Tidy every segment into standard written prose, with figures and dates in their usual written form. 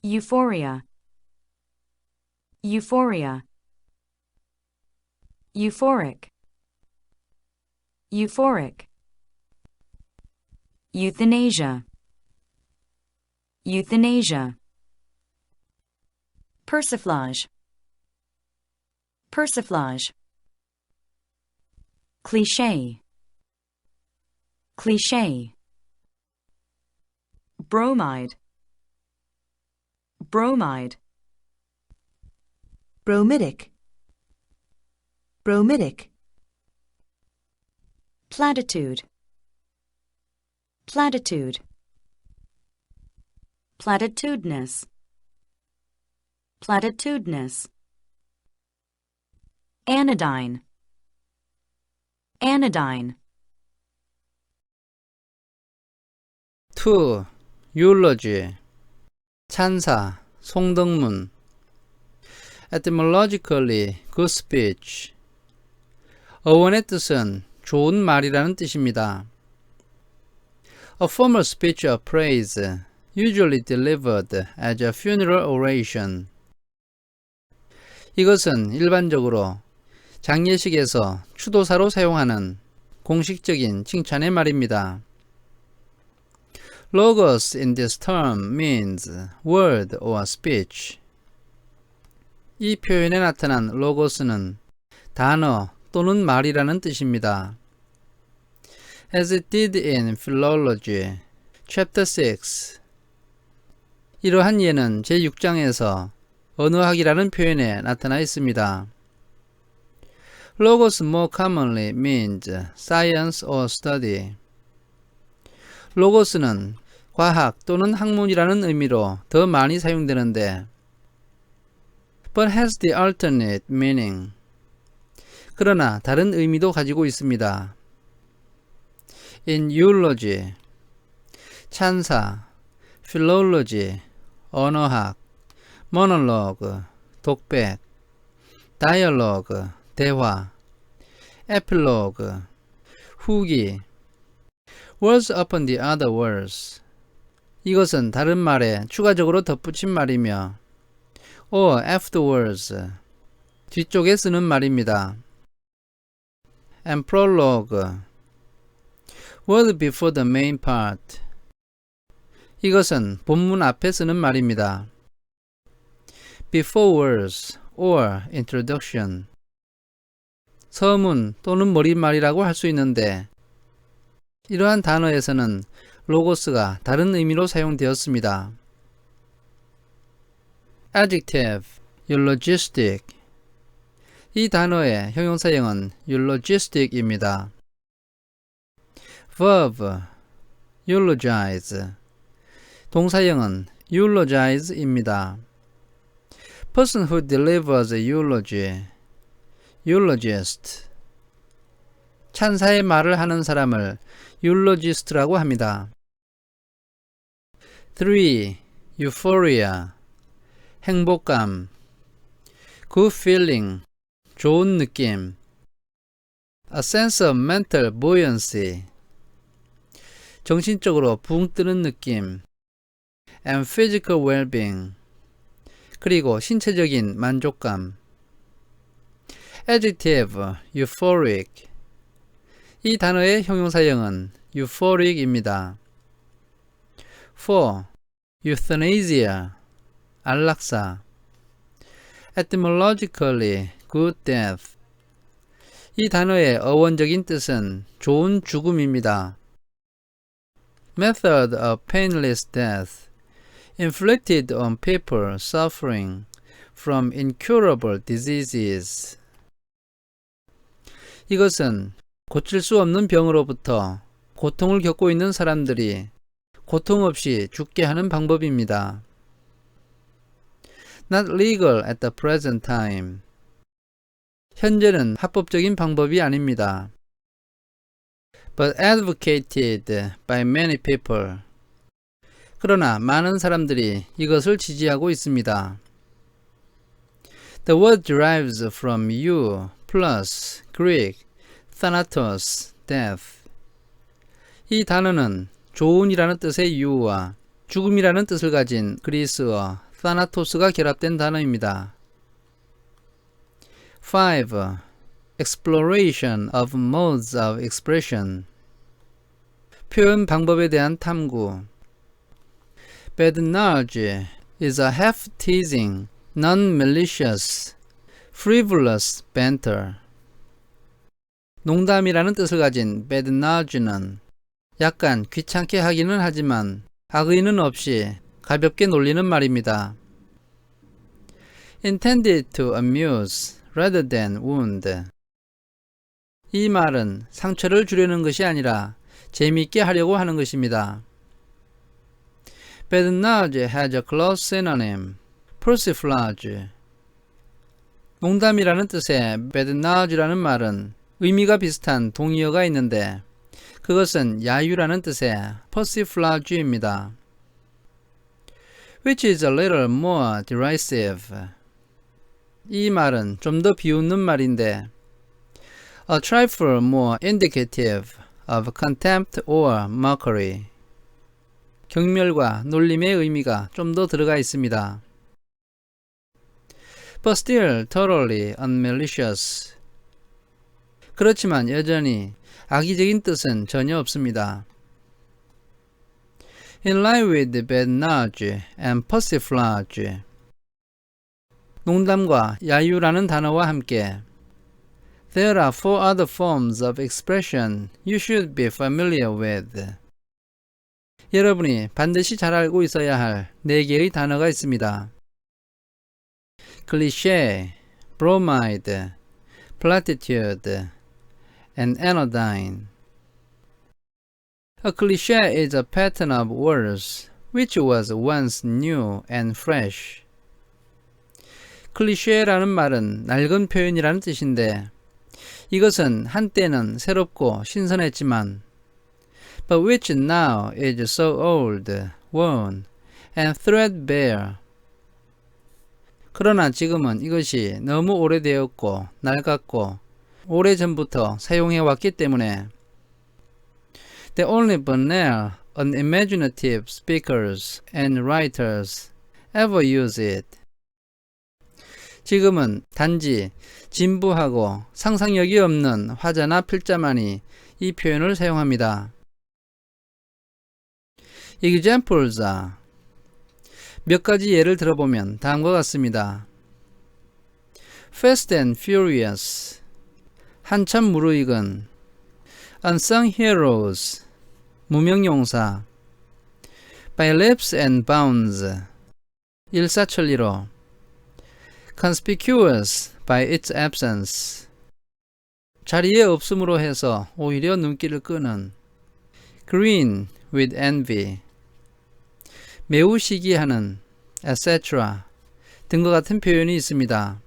euphoria, euphoria, euphoric, euphoric, euthanasia, euthanasia, persiflage, persiflage, cliché, cliché, bromide, bromide, bromidic, bromidic, platitude, platitude, platitudinous, platitudinous, anodyne, anodyne, 2. eulogy, 찬사, 송등문. etymologically, good speech. 어원의 뜻은 좋은 말이라는 뜻입니다. A formal speech of praise, usually delivered as a funeral oration. 이것은 일반적으로 장례식에서 추도사로 사용하는 공식적인 칭찬의 말입니다. Logos in this term means word or speech. 이 표현에 나타난 로고스는 단어 또는 말이라는 뜻입니다. As it did in Philology, Chapter 6. 이러한 예는 제6장에서 언어학이라는 표현에 나타나 있습니다. Logos more commonly means science or study. 로고스는 과학 또는 학문이라는 의미로 더 많이 사용되는데 but has the alternate meaning. 그러나 다른 의미도 가지고 있습니다. In eulogy, 찬사, philology, 언어학, monologue, 독백, dialogue, 대화, epilogue, 후기, words upon the other words. 이것은 다른 말에 추가적으로 덧붙인 말이며 or afterwards, 뒤쪽에 쓰는 말입니다. and prologue, word before the main part. 이것은 본문 앞에 쓰는 말입니다. before words or introduction, 서문 또는 머릿말이라고 할 수 있는데 이러한 단어에서는 로고스가 다른 의미로 사용되었습니다. adjective, eulogistic. 이 단어의 형용사형은 eulogistic입니다. verb, eulogize. 동사형은 eulogize입니다. person who delivers a eulogy, eulogist. 찬사의 말을 하는 사람을 eulogist라고 합니다. 3. euphoria, 행복감, good feeling, 좋은 느낌, a sense of mental buoyancy, 정신적으로 붕 뜨는 느낌, and physical well-being, 그리고 신체적인 만족감. adjective, euphoric. 이 단어의 형용사형은 euphoric입니다. 4. euthanasia, 안락사. etymologically, good death. 이 단어의 어원적인 뜻은 좋은 죽음입니다. method of painless death, inflicted on people suffering from incurable diseases. 이것은 고칠 수 없는 병으로부터 고통을 겪고 있는 사람들이 고통 없이 죽게 하는 방법입니다. Not legal at the present time. 현재는 합법적인 방법이 아닙니다. But advocated by many people. 그러나 많은 사람들이 이것을 지지하고 있습니다. The word derives from eu plus Greek thanatos, death. 이 단어는 좋은이라는 뜻의 eu와 죽음이라는 뜻을 가진 그리스어 타나토스가 결합된 단어입니다. 5. Exploration of modes of expression. 표현 방법에 대한 탐구. Badinage is a half-teasing, non-malicious, frivolous banter. 농담이라는 뜻을 가진 badinage는 약간 귀찮게 하기는 하지만 악의는 없이 가볍게 놀리는 말입니다. Intended to amuse rather than wound. 이 말은 상처를 주려는 것이 아니라 재미있게 하려고 하는 것입니다. Badinage has a close synonym, persiflage. 농담이라는 뜻의 badinage라는 말은 의미가 비슷한 동의어가 있는데 그것은 야유라는 뜻의 persiflage입니다. Which is a little more derisive. 이 말은 좀 더 비웃는 말인데 a trifle more indicative of contempt or mockery. 경멸과 놀림의 의미가 좀 더 들어가 있습니다. But still totally unmalicious. 그렇지만 여전히 악의적인 뜻은 전혀 없습니다. In line with badinage and persiflage. 농담과 야유라는 단어와 함께 There are 4 other forms of expression you should be familiar with. 여러분이 반드시 잘 알고 있어야 할 4개의 단어가 있습니다. Cliché, bromide, platitude, and anodyne. A cliché is a pattern of words which was once new and fresh. 클리셰라는 말은 낡은 표현이라는 뜻인데 이것은 한때는 새롭고 신선했지만 but which now is so old, worn, and threadbare. 그러나 지금은 이것이 너무 오래되었고 낡았고 오래전부터 사용해왔기 때문에 The only banal, unimaginative speakers and writers ever use it. 지금은 단지 진부하고 상상력이 없는 화자나 필자만이 이 표현을 사용합니다. Examples are 몇 가지 예를 들어보면 다음과 같습니다. Fast and Furious 한참 무르익은 Unsung Heroes 무명용사 By leaps and bounds 일사천리로 Conspicuous by its absence 자리에 없음으로 해서 오히려 눈길을 끄는 Green with envy 매우 시기하는 etc. 등과 같은 표현이 있습니다.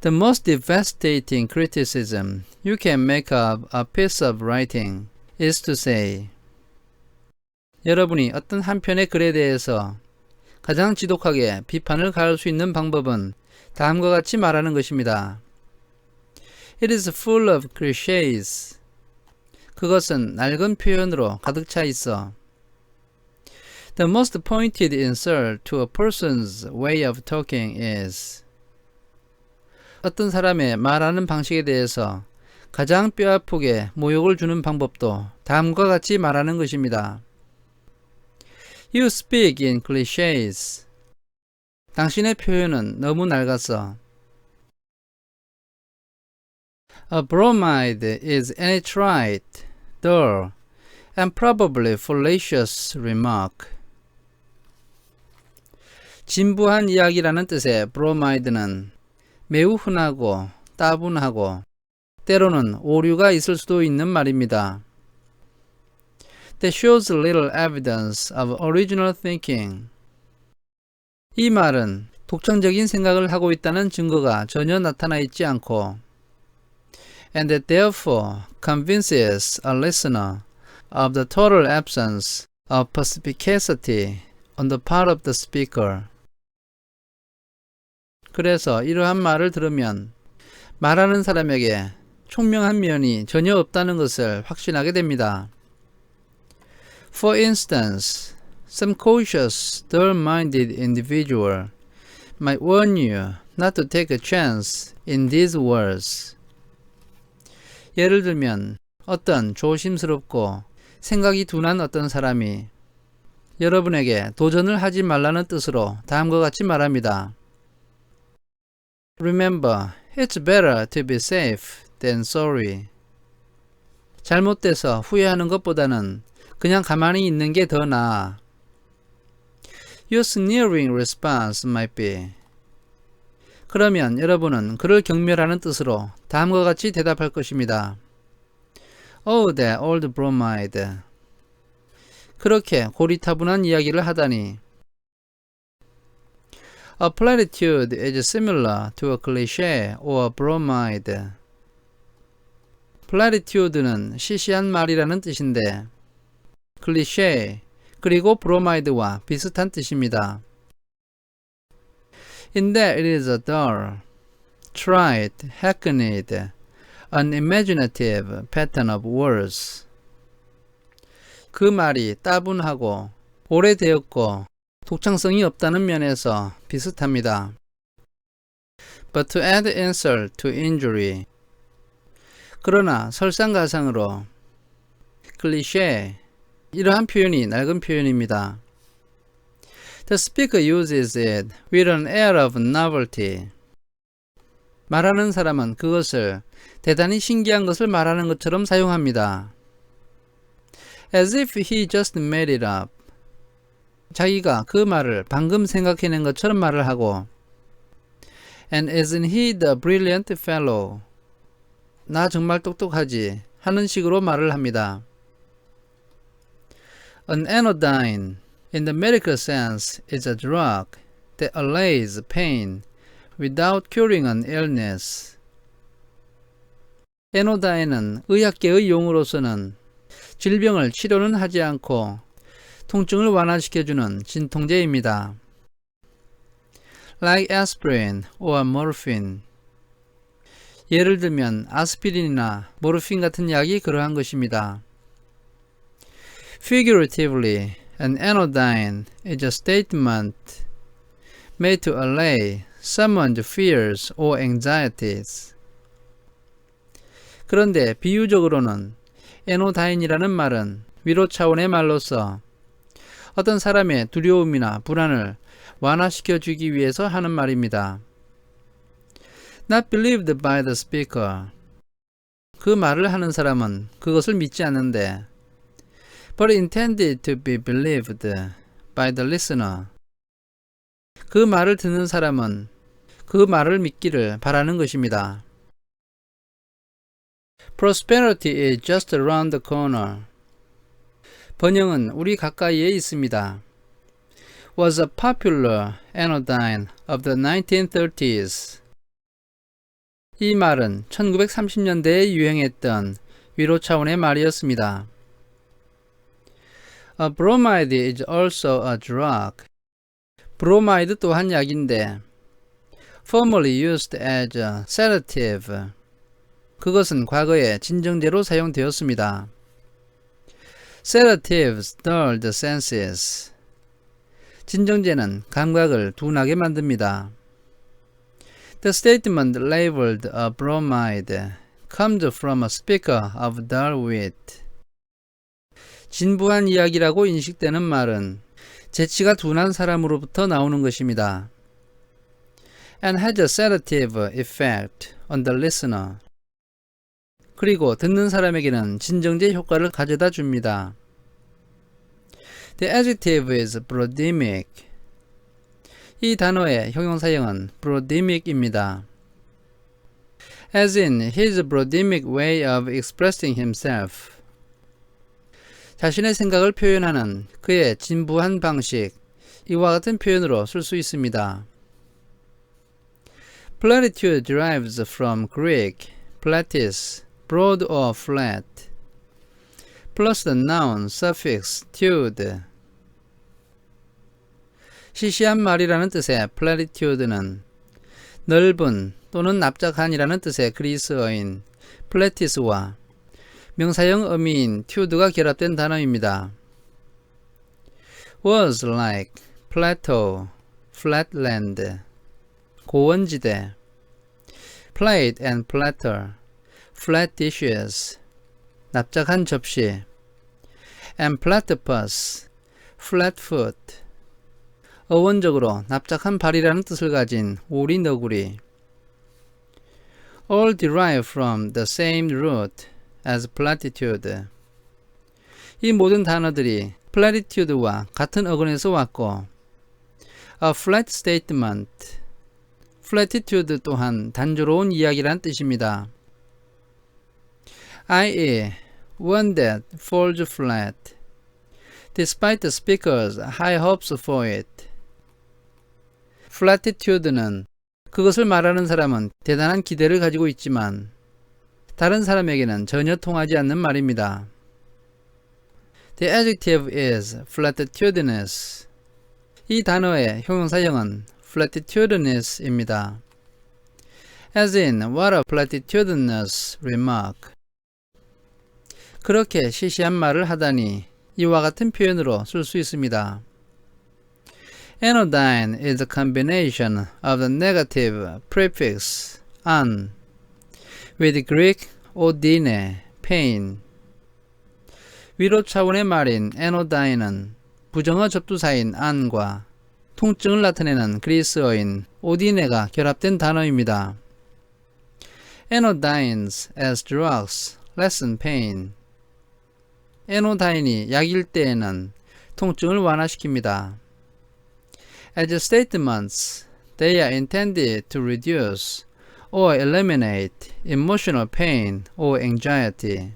The most devastating criticism you can make of a piece of writing is to say 여러분이 어떤 한 편의 글에 대해서 가장 지독하게 비판을 가할 수 있는 방법은 다음과 같이 말하는 것입니다. It is full of clichés. 그것은 낡은 표현으로 가득 차 있어. The most pointed insult to a person's way of talking is 어떤 사람의 말하는 방식에 대해서 가장 뼈아프게 모욕을 주는 방법도 다음과 같이 말하는 것입니다. You speak in clichés. 당신의 표현은 너무 낡았어. A bromide is any trite, dull, and probably fallacious remark. 진부한 이야기라는 뜻의 브로마이드는 매우 흔하고 따분하고 때로는 오류가 있을 수도 있는 말입니다. That shows little evidence of original thinking. 이 말은 독창적인 생각을 하고 있다는 증거가 전혀 나타나 있지 않고 and that therefore convinces a listener of the total absence of perspicacity on the part of the speaker. 그래서 이러한 말을 들으면 말하는 사람에게 총명한 면이 전혀 없다는 것을 확신하게 됩니다. For instance, Some cautious, dull-minded individual might warn you not to take a chance in these words. 예를 들면 어떤 조심스럽고 생각이 둔한 어떤 사람이 여러분에게 도전을 하지 말라는 뜻으로 다음과 같이 말합니다. Remember, it's better to be safe than sorry. 잘못돼서 후회하는 것보다는 그냥 가만히 있는 게 더 나아. Your sneering response might be. 그러면 여러분은 그를 경멸하는 뜻으로 다음과 같이 대답할 것입니다. Oh, that old bromide. 그렇게 고리타분한 이야기를 하다니. A platitude is similar to a cliché or a bromide. platitude는 시시한 말이라는 뜻인데 클리셰 그리고 브로마이드와 비슷한 뜻입니다. In that it is a dull, trite, hackneyed, unimaginative pattern of words. 그 말이 따분하고 오래되었고 독창성이 없다는 면에서 비슷합니다. But to add insult to injury. 그러나 설상가상으로 클리셰 이러한 표현이 낡은 표현입니다. The speaker uses it with an air of novelty. 말하는 사람은 그것을 대단히 신기한 것을 말하는 것처럼 사용합니다. As if he just made it up. 자기가 그 말을 방금 생각해낸 것처럼 말을 하고 And isn't he the brilliant fellow? 나 정말 똑똑하지 하는 식으로 말을 합니다. An anodyne, in the medical sense, is a drug that allays pain without curing an illness. 에노다인은 의학계의 용어로서는 질병을 치료는 하지 않고 통증을 완화시켜주는 진통제입니다. Like aspirin or morphine. 예를 들면 아스피린이나 모르핀 같은 약이 그러한 것입니다. Figuratively, an anodyne is a statement made to allay someone's fears or anxieties. 그런데 비유적으로는 에노다인이라는 말은 위로 차원의 말로서 어떤 사람의 두려움이나 불안을 완화시켜 주기 위해서 하는 말입니다. Not believed by the speaker. 그 말을 하는 사람은 그것을 믿지 않는데 but intended to be believed by the listener. 그 말을 듣는 사람은 그 말을 믿기를 바라는 것입니다. Prosperity is just around the corner. 번영은 우리 가까이에 있습니다. Was a popular anodyne of the 1930s. 이 말은 1930년대에 유행했던 위로 차원의 말이었습니다. A bromide is also a drug. 브로마이드 또한 약인데 formerly used as a sedative. 그것은 과거에 진정제로 사용되었습니다. Sedatives dull the senses. 진정제는 감각을 둔하게 만듭니다. The statement labeled a bromide comes from a speaker of dull wit. 진부한 이야기라고 인식되는 말은 재치가 둔한 사람으로부터 나오는 것입니다. And has a sedative effect on the listener. 그리고 듣는 사람에게는 진정제 효과를 가져다 줍니다. The adjective is brodemic. 이 단어의 형용사형은 brodemic입니다. As in his brodemic way of expressing himself. 자신의 생각을 표현하는 그의 진부한 방식, 이와 같은 표현으로 쓸 수 있습니다. Platitude derives from Greek platis, broad or flat, plus the noun suffix tude. 시시한 말이라는 뜻의 platitude는 넓은 또는 납작한이라는 뜻의 그리스어인 platis와 명사형 어미인 tude가 결합된 단어입니다. was like plateau, flatland, 고원지대. plate and platter, flat dishes, 납작한 접시. and platypus, flatfoot, 어원적으로 납작한 발이라는 뜻을 가진 오리 너구리. all derive from the same root as platitude. 이 모든 단어들이 platitude와 같은 어근에서 왔고, a flat statement, platitude 또한 단조로운 이야기란 뜻입니다. i.e. one that falls flat, despite the speaker's high hopes for it. platitude는 그것을 말하는 사람은 대단한 기대를 가지고 있지만 다른 사람에게는 전혀 통하지 않는 말입니다. The adjective is platitudinous. 이 단어의 형용사형은 platitudinous입니다. As in, what a platitudinous remark. 그렇게 시시한 말을 하다니 이와 같은 표현으로 쓸 수 있습니다. Anodyne is a combination of the negative prefix an with Greek odyne, pain. 위로 차원의 말인 anodyne은 부정어 접두사인 an과 통증을 나타내는 그리스어인 오디네가 결합된 단어입니다. Anodynes as drugs lessen pain. 에노다인이 약일 때에는 통증을 완화시킵니다. As statements, they are intended to reduce or eliminate emotional pain or anxiety.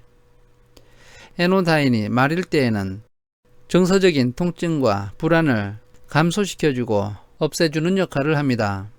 에노다인이 말일 때에는 정서적인 통증과 불안을 감소시켜주고 없애주는 역할을 합니다.